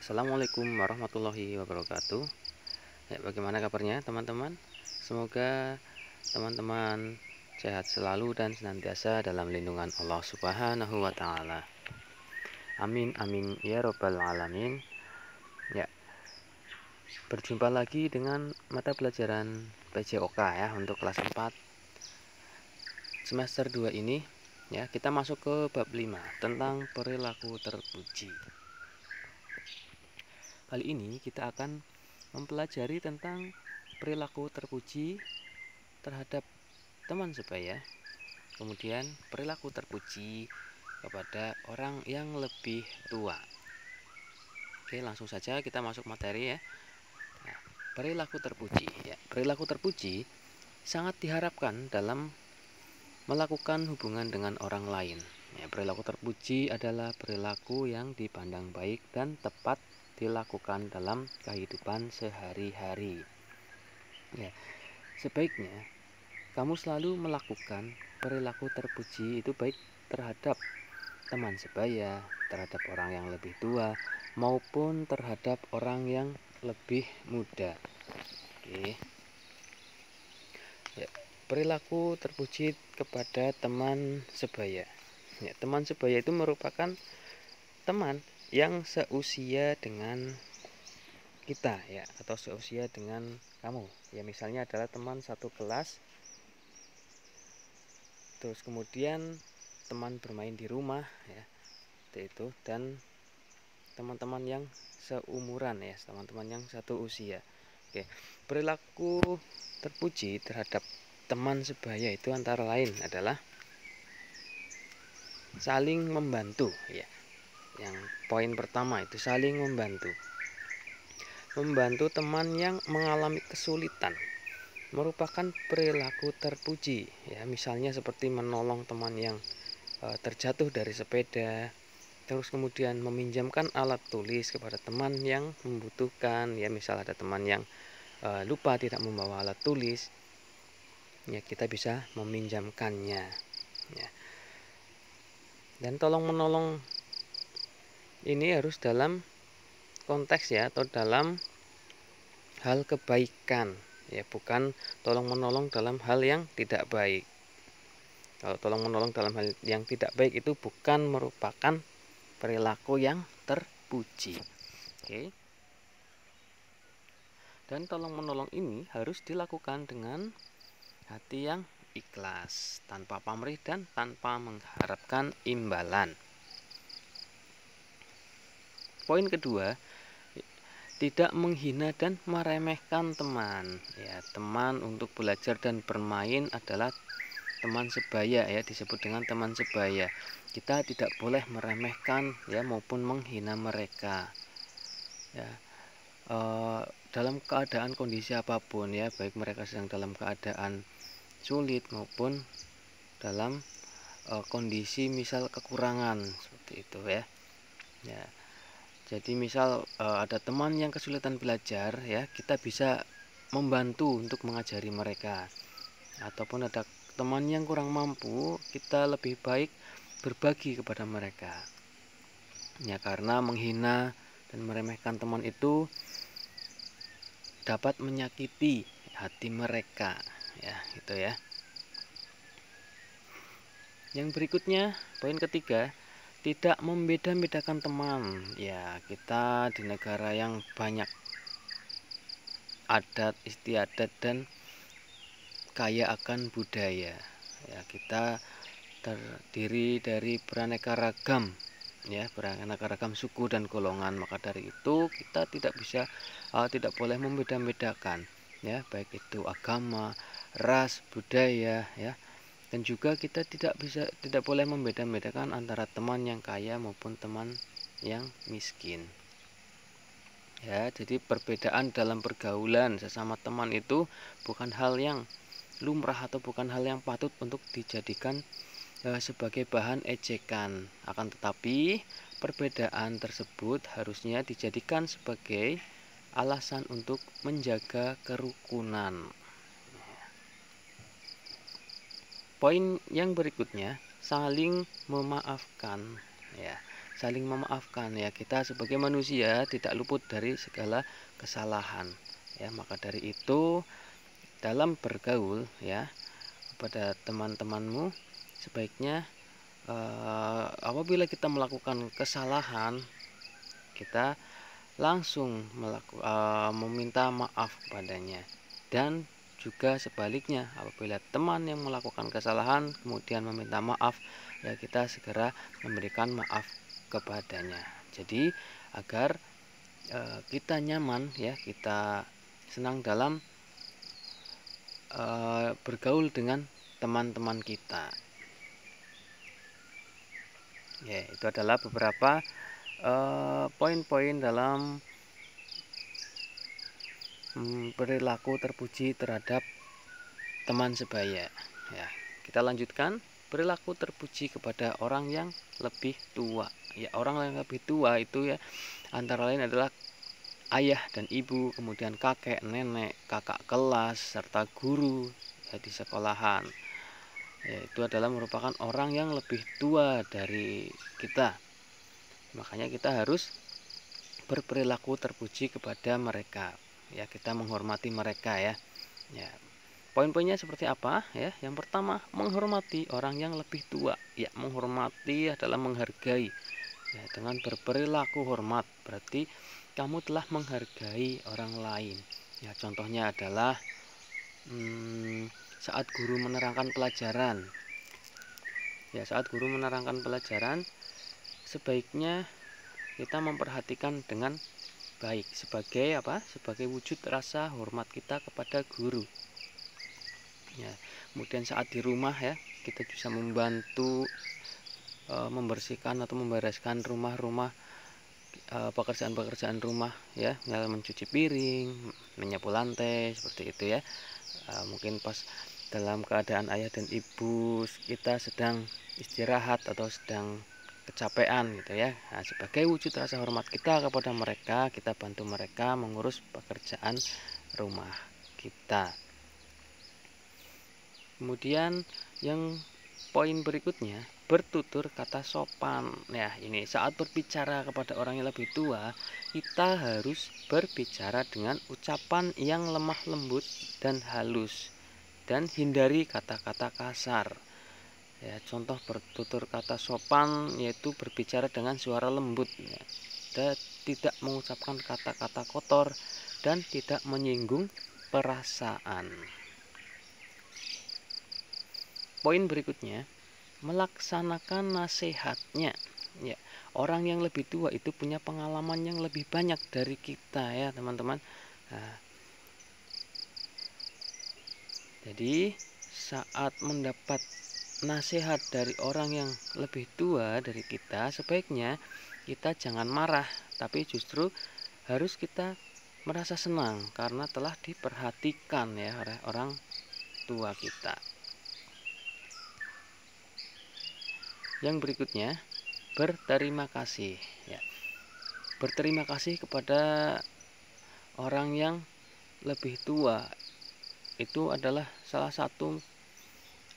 Assalamualaikum warahmatullahi wabarakatuh. Ya, bagaimana kabarnya teman-teman? Semoga teman-teman sehat selalu dan senantiasa dalam lindungan Allah Subhanahu wa taala. Amin amin ya robbal alamin. Ya, berjumpa lagi dengan mata pelajaran PJOK ya untuk kelas 4 semester 2 ini. Ya, kita masuk ke bab 5 tentang perilaku terpuji. Kali ini kita akan mempelajari tentang perilaku terpuji terhadap teman sebaya, kemudian perilaku terpuji kepada orang yang lebih tua. Oke, langsung saja kita masuk materi ya. Nah, perilaku terpuji ya. Perilaku terpuji sangat diharapkan dalam melakukan hubungan dengan orang lain. Ya, perilaku terpuji adalah perilaku yang dipandang baik dan tepat dilakukan dalam kehidupan sehari-hari. Ya, sebaiknya kamu selalu melakukan perilaku terpuji itu baik terhadap teman sebaya, terhadap orang yang lebih tua, maupun terhadap orang yang lebih muda. Oke. Ya, perilaku terpuji kepada teman sebaya. Ya, teman sebaya itu merupakan teman yang seusia dengan kita ya, atau seusia dengan kamu ya, misalnya adalah teman satu kelas, terus kemudian teman bermain di rumah ya, itu, dan teman-teman yang seumuran ya, teman-teman yang satu usia. Oke, perilaku terpuji terhadap teman sebaya itu antara lain adalah saling membantu ya. Yang poin pertama itu saling membantu. Membantu teman yang mengalami kesulitan merupakan perilaku terpuji ya, misalnya seperti menolong teman yang terjatuh dari sepeda, terus kemudian meminjamkan alat tulis kepada teman yang membutuhkan ya, misal ada teman yang lupa tidak membawa alat tulis ya, kita bisa meminjamkannya ya. Dan tolong menolong ini harus dalam konteks ya, atau dalam hal kebaikan ya, bukan tolong menolong dalam hal yang tidak baik. Kalau tolong menolong dalam hal yang tidak baik itu bukan merupakan perilaku yang terpuji. Oke. Dan tolong menolong ini harus dilakukan dengan hati yang ikhlas, tanpa pamrih dan tanpa mengharapkan imbalan. Poin kedua, tidak menghina dan meremehkan teman ya. Teman untuk belajar dan bermain adalah teman sebaya ya, disebut dengan teman sebaya. Kita tidak boleh meremehkan ya maupun menghina mereka ya, dalam keadaan kondisi apapun ya, baik mereka sedang dalam keadaan sulit maupun dalam kondisi misal kekurangan seperti itu ya. Ya, jadi misal ada teman yang kesulitan belajar ya, kita bisa membantu untuk mengajari mereka. Ataupun ada teman yang kurang mampu, kita lebih baik berbagi kepada mereka. Ya, karena menghina dan meremehkan teman itu dapat menyakiti hati mereka ya, gitu ya. Yang berikutnya, poin ketiga, tidak membeda-bedakan teman ya. Kita di negara yang banyak adat istiadat dan kaya akan budaya ya, kita terdiri dari beraneka ragam ya, beraneka ragam suku dan golongan. Maka dari itu kita tidak boleh membeda-bedakan ya, baik itu agama, ras, budaya ya. Dan juga kita tidak boleh membeda-bedakan antara teman yang kaya maupun teman yang miskin. Ya, jadi perbedaan dalam pergaulan sesama teman itu bukan hal yang lumrah atau bukan hal yang patut untuk dijadikan sebagai bahan ejekan. Akan tetapi perbedaan tersebut harusnya dijadikan sebagai alasan untuk menjaga kerukunan. Poin yang berikutnya, saling memaafkan ya. saling memaafkan ya. Kita sebagai manusia tidak luput dari segala kesalahan ya. Maka dari itu dalam bergaul ya kepada teman-temanmu sebaiknya apabila kita melakukan kesalahan, kita langsung meminta maaf kepadanya. Dan juga sebaliknya, apabila teman yang melakukan kesalahan kemudian meminta maaf, ya kita segera memberikan maaf kepadanya. Jadi agar kita nyaman ya, kita senang dalam bergaul dengan teman-teman kita. Ya, itu adalah beberapa poin-poin dalam perilaku terpuji terhadap teman sebaya. Ya, kita lanjutkan perilaku terpuji kepada orang yang lebih tua. Ya, orang yang lebih tua itu ya antara lain adalah ayah dan ibu, kemudian kakek, nenek, kakak kelas, serta guru ya, di sekolahan. Ya, itu adalah merupakan orang yang lebih tua dari kita. Makanya kita harus berperilaku terpuji kepada mereka. Ya, kita menghormati mereka ya. Ya, poin-poinnya seperti apa ya? Yang pertama, menghormati orang yang lebih tua. Ya, menghormati adalah menghargai. Ya, dengan berperilaku hormat berarti kamu telah menghargai orang lain. Ya, contohnya adalah saat guru menerangkan pelajaran. Ya, saat guru menerangkan pelajaran sebaiknya kita memperhatikan dengan baik sebagai apa? Sebagai wujud rasa hormat kita kepada guru. Ya, kemudian saat di rumah ya, kita bisa membantu membersihkan atau membereskan rumah-rumah, pekerjaan-pekerjaan rumah ya, misalnya mencuci piring, menyapu lantai seperti itu ya. Mungkin pas dalam keadaan ayah dan ibu kita sedang istirahat atau sedang kecapean gitu ya. Nah, sebagai wujud rasa hormat kita kepada mereka, kita bantu mereka mengurus pekerjaan rumah kita. Kemudian yang poin berikutnya, bertutur kata sopan. Ya, ini saat berbicara kepada orang yang lebih tua, kita harus berbicara dengan ucapan yang lemah lembut dan halus, dan hindari kata-kata kasar. Ya, contoh bertutur kata sopan yaitu berbicara dengan suara lembut ya. Dan tidak mengucapkan kata-kata kotor dan tidak menyinggung perasaan. Poin berikutnya, melaksanakan nasihatnya. Ya, orang yang lebih tua itu punya pengalaman yang lebih banyak dari kita ya, teman-teman. Nah, jadi saat mendapat nasihat dari orang yang lebih tua dari kita, sebaiknya kita jangan marah, tapi justru harus kita merasa senang karena telah diperhatikan ya oleh orang tua kita. Yang berikutnya, berterima kasih ya. Berterima kasih kepada orang yang lebih tua itu adalah salah satu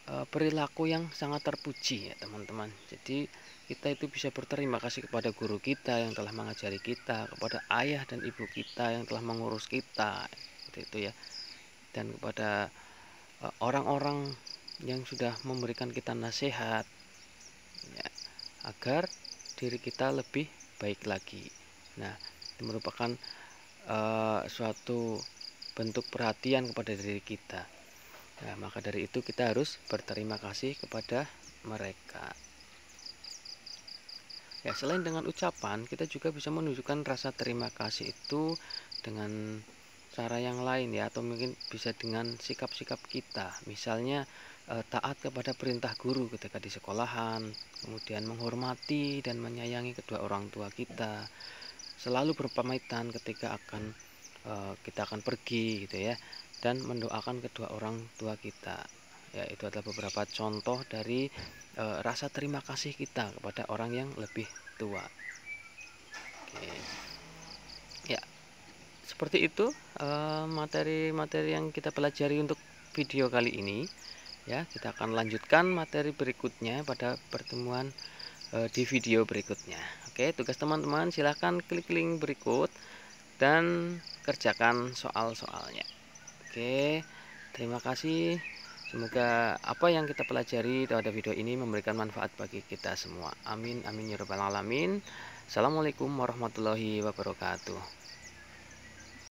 perilaku yang sangat terpuji ya teman-teman. Jadi kita itu bisa berterima kasih kepada guru kita yang telah mengajari kita, kepada ayah dan ibu kita yang telah mengurus kita, seperti itu ya, dan kepada orang-orang yang sudah memberikan kita nasihat ya, agar diri kita lebih baik lagi. Nah, itu merupakan suatu bentuk perhatian kepada diri kita. Nah, maka dari itu kita harus berterima kasih kepada mereka. Ya, selain dengan ucapan, kita juga bisa menunjukkan rasa terima kasih itu dengan cara yang lain ya, atau mungkin bisa dengan sikap-sikap kita. Misalnya taat kepada perintah guru ketika di sekolahan, kemudian menghormati dan menyayangi kedua orang tua kita, selalu berpamitan ketika kita akan pergi gitu ya, dan mendoakan kedua orang tua kita. Ya, itu adalah beberapa contoh dari rasa terima kasih kita kepada orang yang lebih tua. Oke. Ya, seperti itu materi-materi yang kita pelajari untuk video kali ini. Ya, kita akan lanjutkan materi berikutnya pada pertemuan di video berikutnya. Oke, tugas teman-teman silahkan klik link berikut dan kerjakan soal-soalnya. Oke, terima kasih. Semoga apa yang kita pelajari pada video ini memberikan manfaat bagi kita semua. Amin, amin ya rabbal alamin. Assalamualaikum warahmatullahi wabarakatuh.